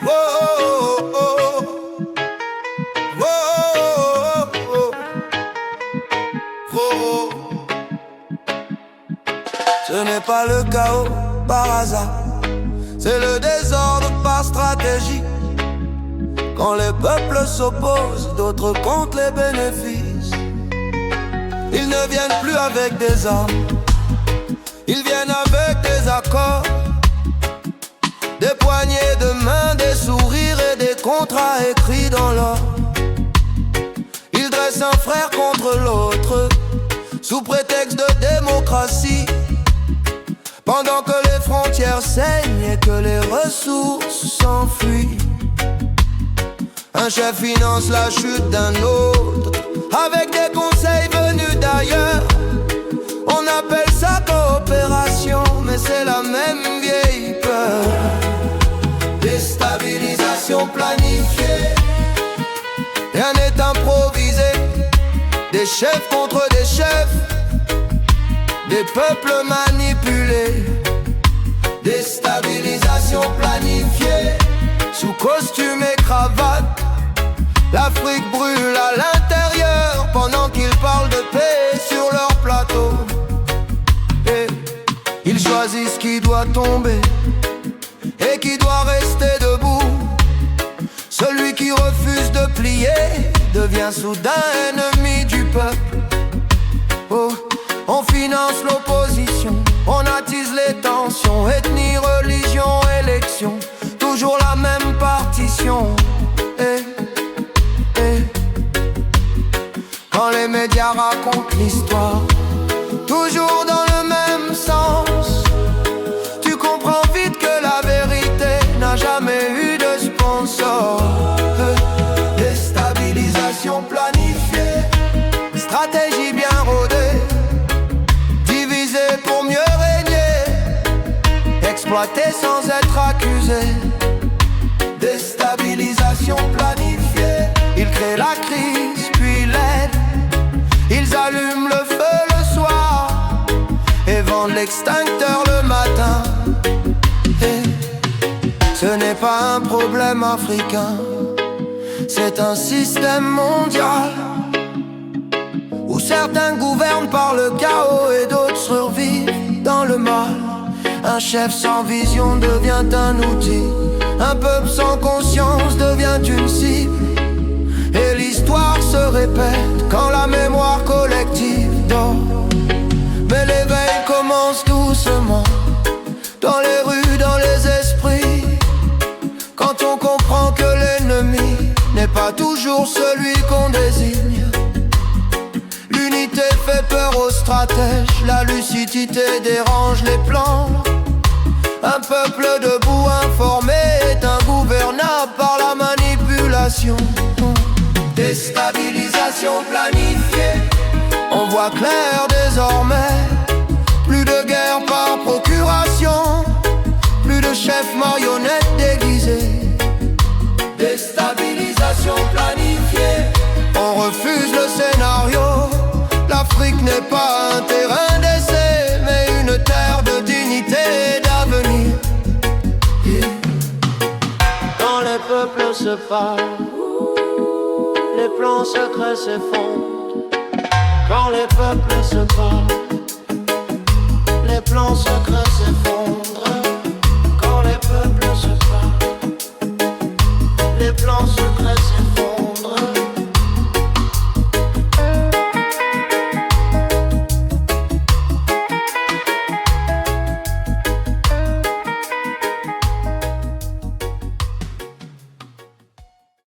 Oh, oh, oh, oh, oh, oh, oh, oh. Ce n'est pas le chaos par hasard, c'est le désordre par stratégie. Quand les peuples s'opposent, d'autres comptent les bénéfices. Ils ne viennent plus avec des armes, ils viennent avec des accords, des poignées de main, des sourires et des contrats écrits dans l'or. Ils dressent un frère contre l'autre, sous prétexte de démocratie, pendant que les frontières saignent et que les ressources s'enfuient. Un chef finance la chute d'un autre, avec des conseils venus d'ailleurs. On appelle ça coopération, mais c'est la même vieille peur. Déstabilisation planifiée, rien n'est improvisé. Des chefs contre des chefs, des peuples manipulés. Déstabilisation planifiée, sous costume et cravate. L'Afrique brûle à l'intérieur pendant qu'ils parlent de paix sur leur plateau. Et ils choisissent qui doit tomber et qui doit rester debout. Celui qui refuse de plier devient soudain ennemi du peuple. Oh, on finance l'opposition, on attise les tensions. Ethnie, religion, élection, toujours la même partition. Quand les médias racontent l'histoire, toujours dans le même sens, tu comprends vite que la vérité n'a jamais eu de sponsor. Déstabilisation planifiée, stratégie bien rodée, diviser pour mieux régner, exploiter sans être accusé. Déstabilisation planifiée, ils créent la crise puis l'aide. Ils allument le feu le soir et vendent l'extincteur le matin. Et ce n'est pas un problème africain, c'est un système mondial où certains gouvernent par le chaos et d'autres survivent dans le mal. Un chef sans vision devient un outil, un peuple sans conscience devient une cible. Et l'histoire se répète quand la mémoire collective dort. Mais l'éveil commence doucement, dans les rues, dans les esprits. Quand on comprend que l'ennemi n'est pas toujours celui qu'on désigne. L'unité fait peur aux stratèges, la lucidité dérange les plans. Un peuple debout informé est ingouvernable par la manipulation. Déstabilisation planifiée, on voit clair désormais. Plus de guerre par procuration, plus de chefs marionnettes déguisés. Déstabilisation planifiée, on refuse le scénario. L'Afrique n'est pas un terrain d'essai, mais une terre de dignité et d'avenir. Quand les peuples se parlent, les plans secrets s'effondrent. Quand les peuples se parlent, les plans secrets s'effondrent. Quand les peuples se parlent, les plans secrets s'effondrent.